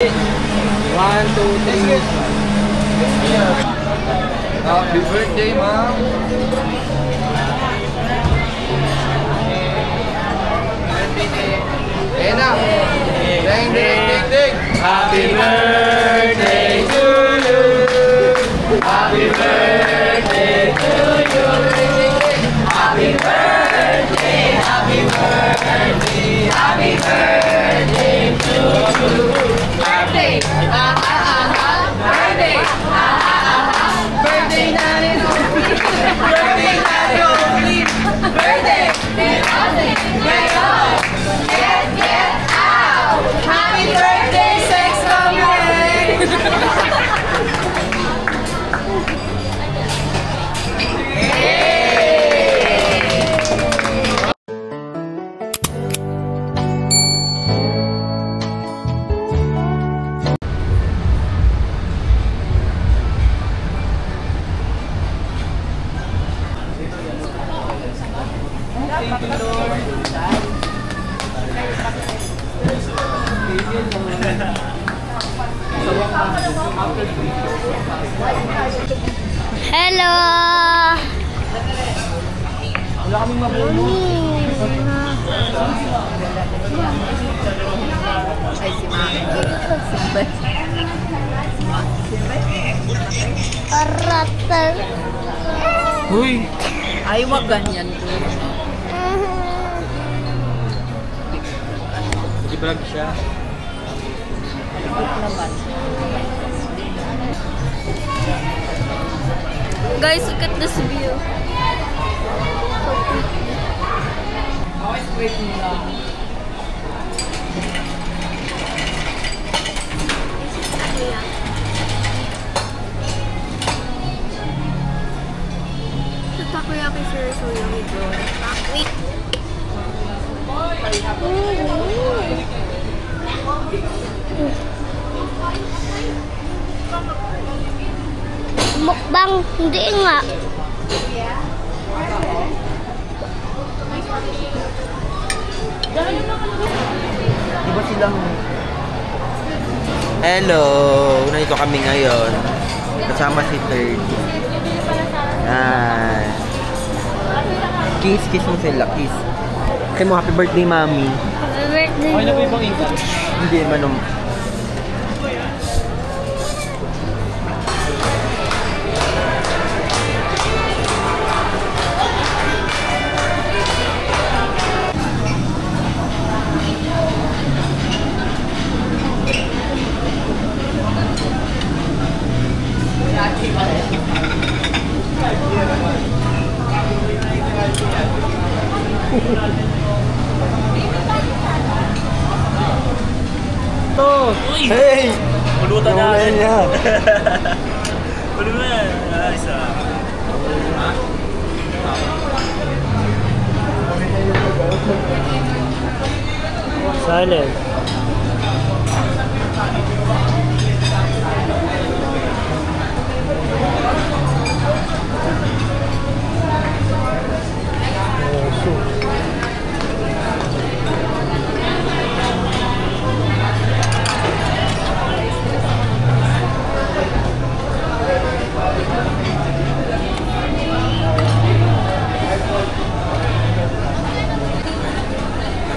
1, 2, 3. Happy birthday, ma'am. Ayan na. Ding, ding, ding, ding. Happy birthday to you. Happy birthday to you. Happy birthday, happy birthday, happy birthday to you. Birthday, birthday, birthday natin only. Birthday natin only. Birthday, birthday, ngayon. Get out. Happy birthday, sex bomb. Hello! Wala kaming mabuno. Ay, si Mami. Simbat. Aratal. Uy! Ay, wag ganyan ko. Nag-vlog siya. Ikot naman. Guys, look at this view. Always wait mo lang. The takoyaki sure is so yummy, bro. Wait. Mukbang, hindi nga. Diba silang... Hello! Nandito kami ngayon. Kasama si Third. Kiss, kiss mo sila, kiss. Kaya mo, happy birthday, mami. Happy birthday. Okay na po ibang ikan? Hindi, manong. To! Hey! Pulutan na. Niya. Pulutan na. Isa. Silent.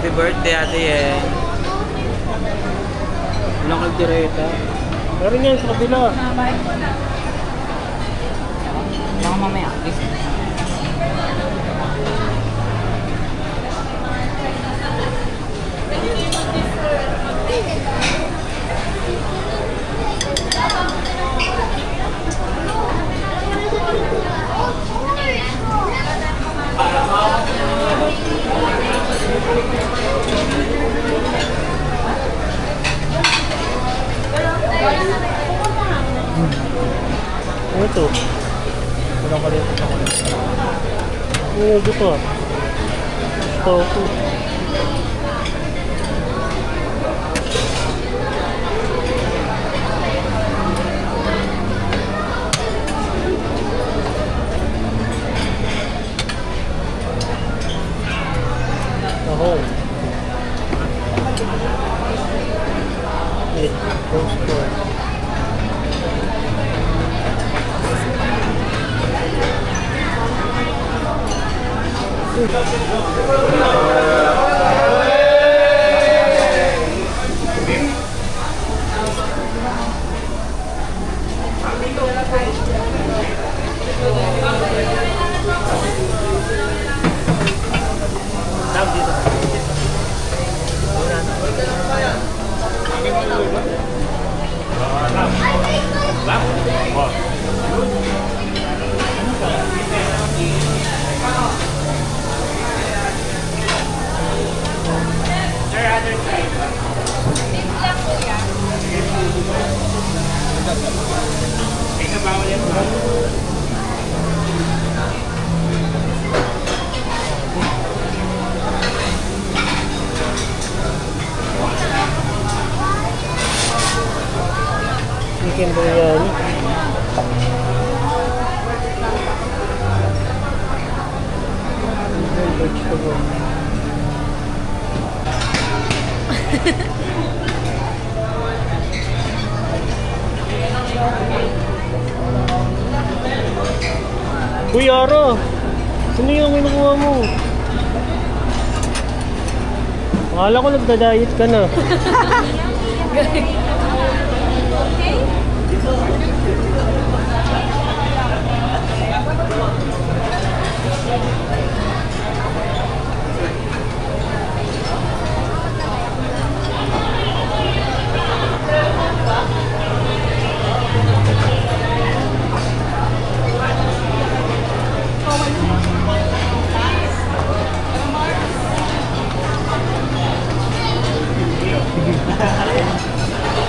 Happy birthday, ate eh. Walang kaldereta. Meron yan sa kabila. Baka mamaya. Ano ito? Walang kalimutan ako. Ito pa. Ito. Ako. Rose Court. Chicken biryani. Vegetable. Uy, Aro! Sino yung kinukuha mo? Akala ko nagda-diet ka na.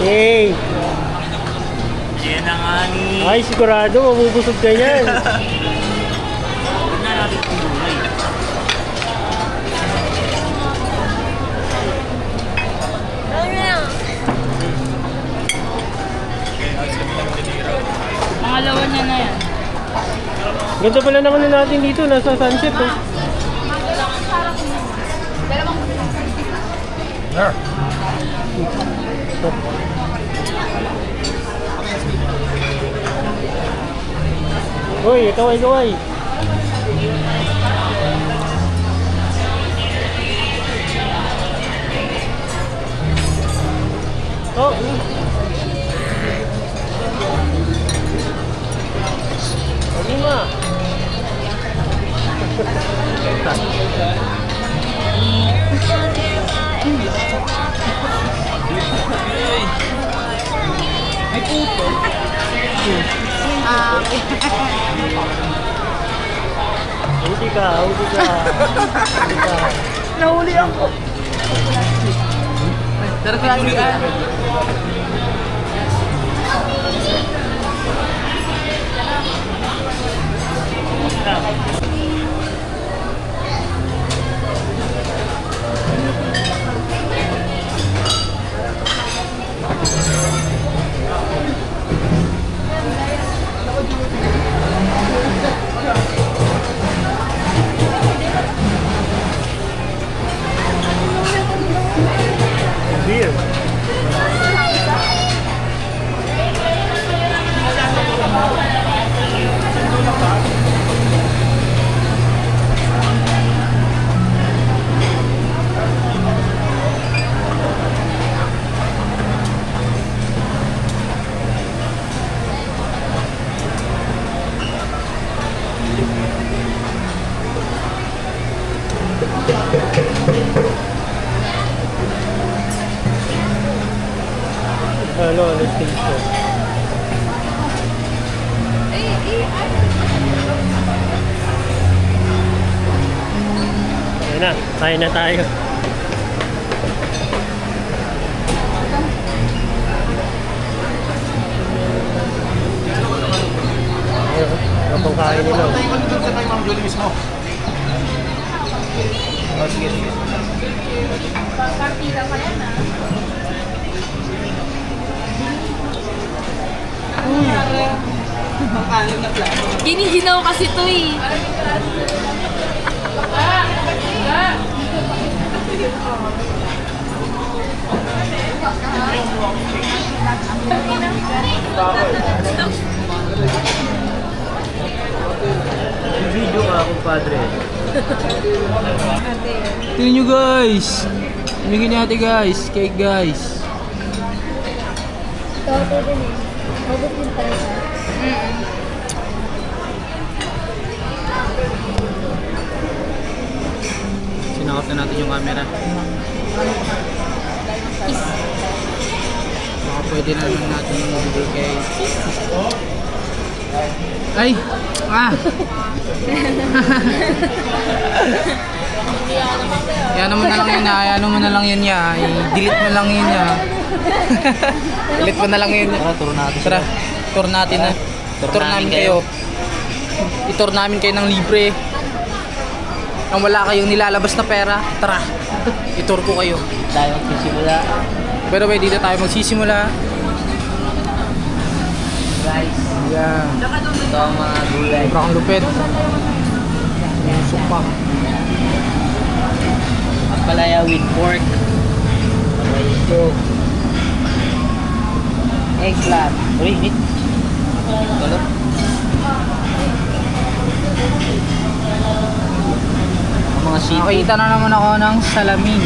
Hey! Yan na nga ni... Ay, sigurado, mabubusog ka yan. na natin pinulay. Pangalawa niya na yan. Ganda pala naman na natin dito, nasa sunset. Oh. Uy, kaway-kaway. Oh. Lima. May puto. Huli ka, huli ka. Huli ka. Nahuli ako. Tara, pinulian. Beer. Hello, let's take it. Ayan na, kain na tayo. Kapag kain nila. Sa kay Ma'am Julie mismo. Oh, sige, sige. Partida pa yan Giniginaw kasi to eh. Video ka, kumpadre. Tingnan nyo guys. Bigyan ni ate guys. Cake guys. Toto din eh. Toto din talaga. Sinakap na natin yung camera. Baka pwede na naman natin yung video guys. Ay! Ah! Yan mo na lang yun ha. Yan mo na lang yun ya. I-delete mo lang yun ya. Delete mo na lang yun. Tara, turo natin. Tara, tour natin na. Tour namin kayo. I-tour namin kayo ng libre. Nang wala kayong nilalabas na pera, tara. I-tour ko kayo. Tayo magsisimula. Pero ba dito tayo magsisimula. Guys, Yeah. ito ang mga gulay. Sobrang lupit. Usok pa. Ampalaya with pork. Ito. Eggplant. Uy, meat. Tulog. Ang mga seafood. Nakita na naman ako ng salamin.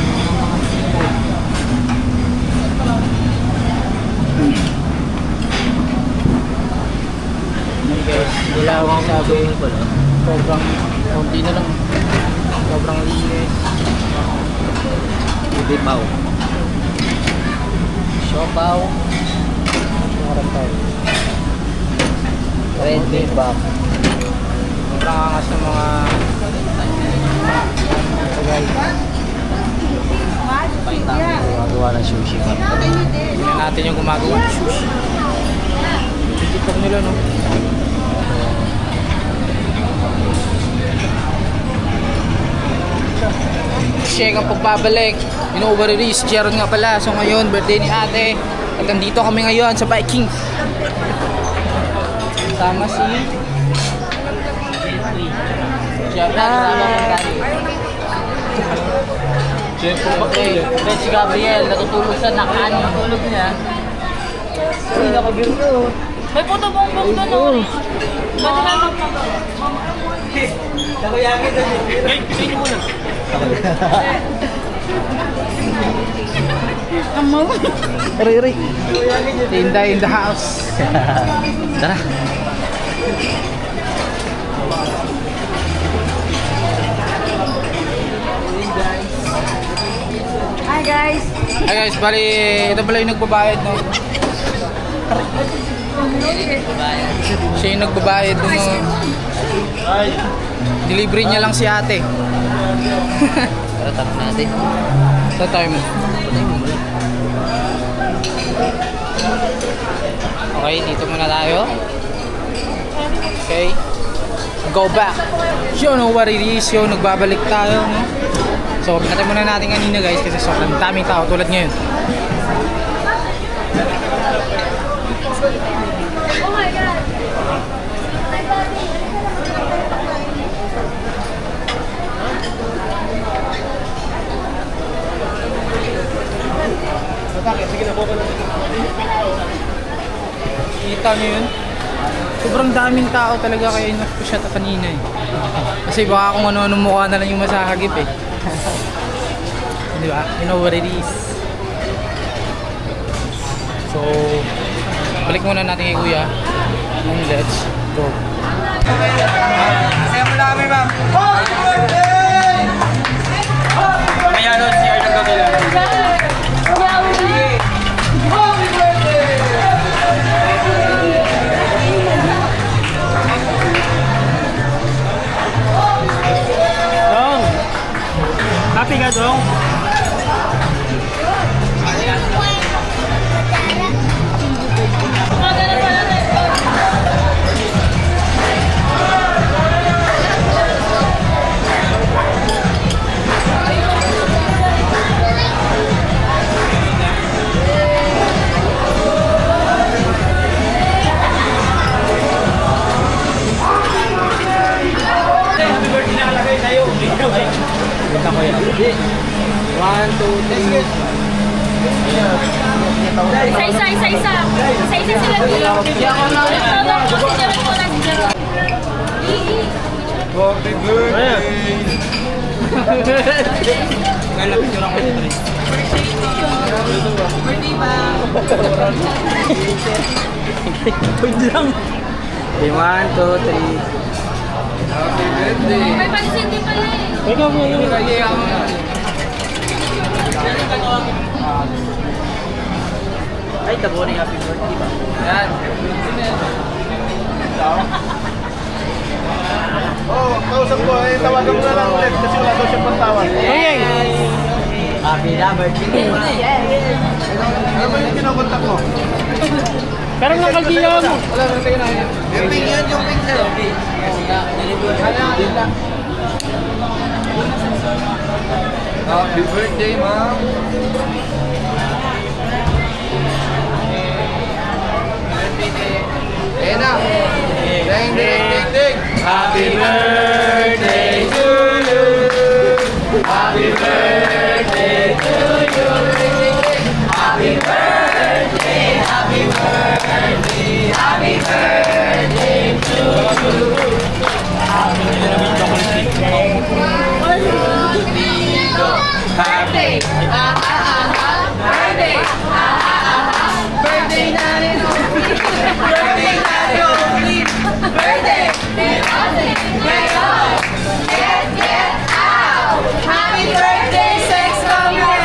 Wala akong sabi ko pala. Sobrang konti na lang. Sobrang linis. Bibaw. Siopaw. Marang tayo. Red bibaw. Nakangas ng mga tagay. Gumagawa ng sushi pa. Tingnan natin yung gumagawa ng sushi. Titiktok nila no. Shake ang pagbabalik. Ino-over-release. Jaron nga pala. So ngayon, birthday ni ate. At nandito kami ngayon sa Viking. Sama si Siyempre, si Gabriel, natutulog sa nakaan yung tulog niya. Uy, nakabirto. May puto bongbong doon o. Pwede na Nakuyangin na niya. Hey, sino muna? Ray. Tinda in the house. Tara. Hi guys! Ay guys, bali ito pala yung nagbabayad no. Siya yung nagbabayad no. Delivery niya lang si ate. Tara, tap natin. Sa tayo mo. Okay, dito muna tayo. Okay. Go back. You know what it is, yo. Nagbabalik tayo, no? So, pinatay muna natin kanina guys kasi sobrang daming tao tulad ngayon. Oh my God! Kita nyo yun? Sobrang daming tao talaga kaya in-off-shot kanina eh. Kasi baka kung ano-ano mukha na lang yung masahagip eh. Di ba? You know what it is. So, balik muna natin kay kuya. And let's go. Masaya mo lang kami, ma'am. Kaya nun, CR ng gabi lang. Dong! Happy ka, Dong? Happy birthday na kalagay sa'yo. Punta ko yan. 1, 2, 3. Isa-isa, isa-isa. Isa-isa sila dito. Consideran mo lang sila. Happy birthday! Kalapit ko lang kayo. Birthday ba? Wait lang. 1, 2, 3. Happy birthday! May pansin din pala eh. Ikaw mo yun. Ay, tabo na yung happy birthday ba? Yan. Oh, kausap ko, tawagan mo na lang ulit kasi wala daw siyang pantawag. Okay. Happy na birthday. Ano ba yung kinokontak mo? Parang nakaldiya mo. Wala, nantay na yun. Yung ping yan, yung ping sir. Happy birthday, ma'am. Ayan na. Ding, ding, ding, ding. Happy birthday to you. Happy birthday to you. Happy birthday, happy birthday, happy birthday to you. Happy birthday, birthday, birthday na rin. Birthday na rin. Birthday, get out. Happy birthday, sex bomber.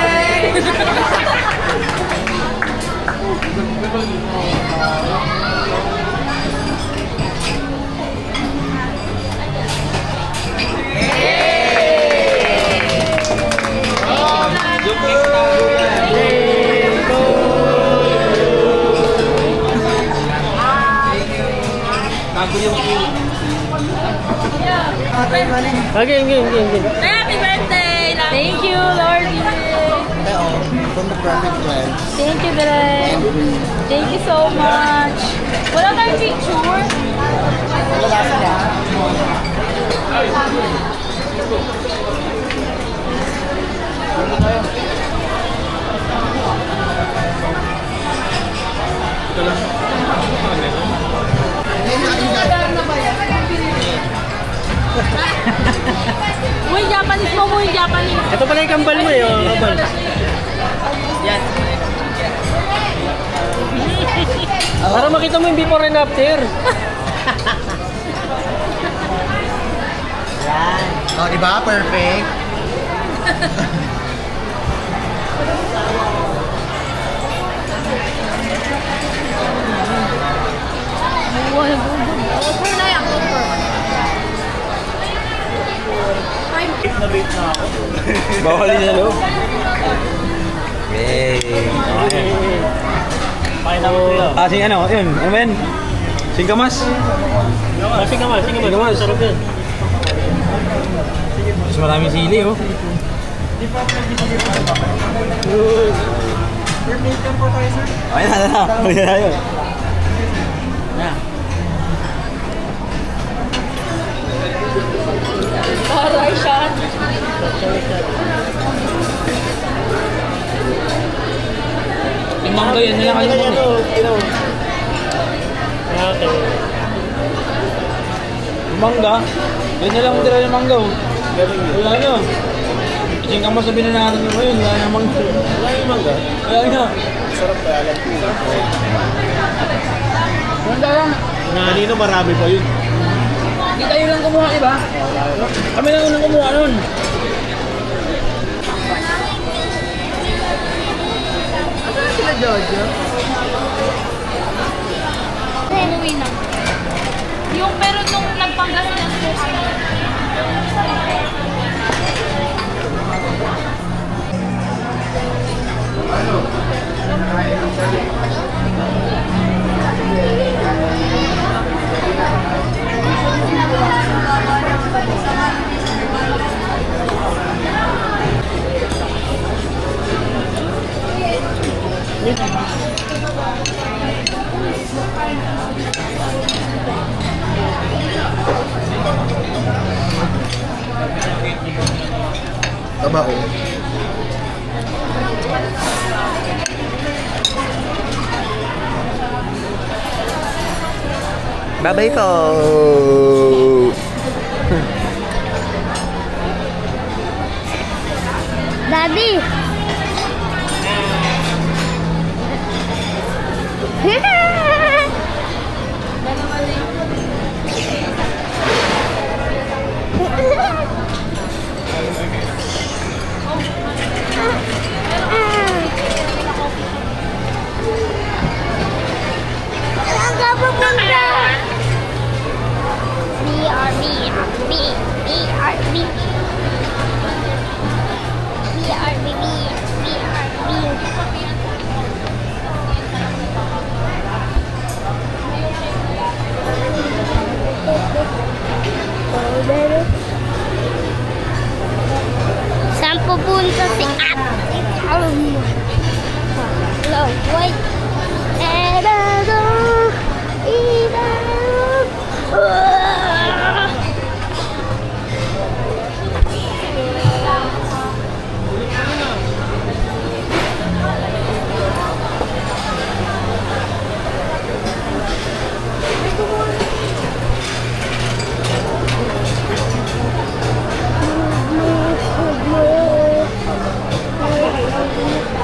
Okay. Happy birthday! Thank you, Lord. Thank you, Belen. Thank you so much. Wala tayong picture? Uy, Japanese mo, uy, Japanese. Ito pala yung kambal mo eh. Oh, kambal. Yan. Para makita mo yung before and after. Yan. Oh, di ba? Perfect. Bawal na loob. Sing ano, yun, ano ba yan? Singkamas? Singkamas. Sarap yan. Mas maraming sili, oh. Ayun na yun. Aray, shot. Yung mangga yan, nilang kayo mo. Okay. Yung mangga, yan nilang mo tira yung mangga, oh. Wala nyo. Singkamas sabi na natin yung ngayon, wala yung mangga. Wala yung mangga. Wala nyo. Sarap ba? Alam ko. Mangga lang. Kanino marami pa yun? Hindi tayo lang kumuha, iba? Kami lang unang kumuha nun. Ano sila, Jojo? Umuwi na. Yung pero nung nagpanggalan ng Taba ko. Bye-bye po. Daddy! Saan ka pupunta? BRB. Saan pupunta si Ate Charm? Hello, wait.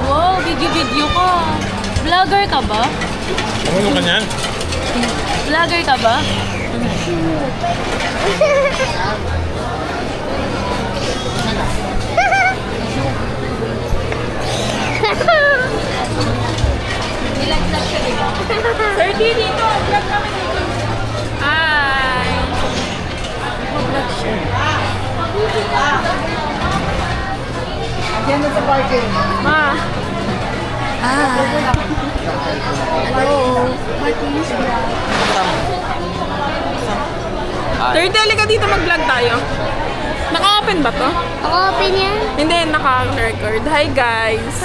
Wow, video ka. Vlogger ka ba? Ano ka niyan? Vlogger ka ba? Nilag-lag siya, diba? Sir, dito. Vlog kami dito. Hi. Vlog siya. Diyan sa parking. Ma. Hello. Martinez vlog. 30, halika dito mag-vlog tayo. Naka-open ba to? Open yan? Hindi, naka-record. Hi guys.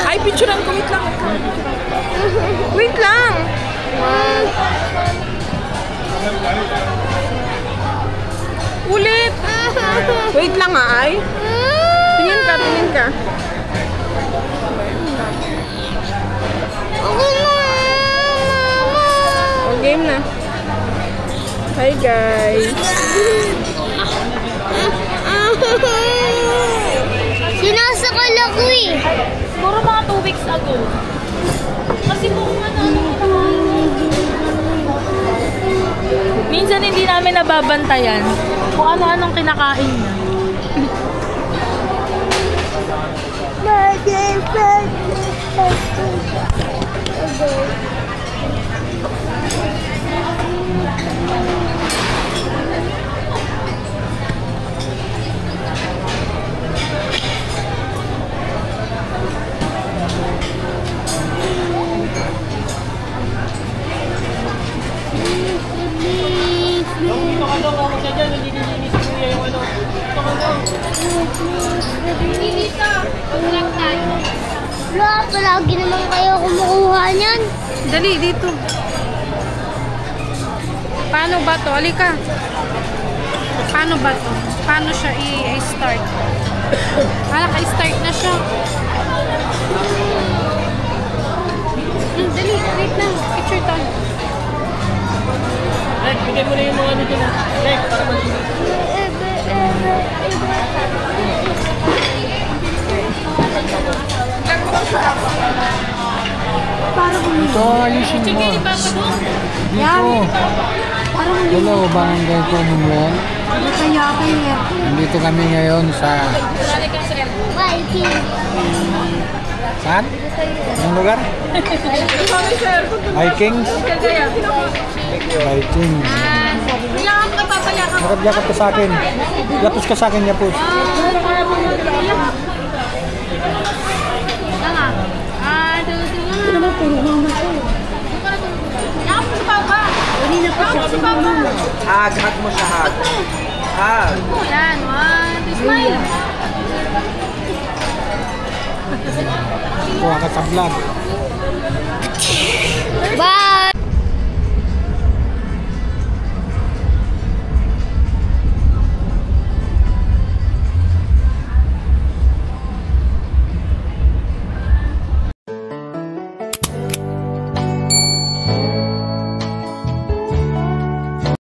Ay, picturean ko. Wait lang. Wait lang. Ulit. Wait lang ay. Tingin ka, tingin ka. Okay na, mama. O, game na. Hi guys. Sinasakal ako eh. Siguro mga 2 weeks ago. Kasi kung ano, minsan hindi namin nababantayan kung ano-anong kinakain niya. Wala, palagi naman kayo kumukuha niyan. Dali, dito. Paano ba to? Halika. Paano ba to? Paano siya i-start? Naka-start na siya. Dali, wait lang. Picture tayo. Leg, bigay mo na yung mga dito na. Leg, para malinis. Ito, ayusin mo. Dito. Hello, barangay ko Manuel. Nandito kami ngayon sa... Saan? Anong lugar? Vikings? Vikings. Yakap ka sa akin. Yapos ka sa akin, yapos. Hag mo siya, hag. Hag. Yan, 1, 2, smile. Kuha ka sa vlog. Bye!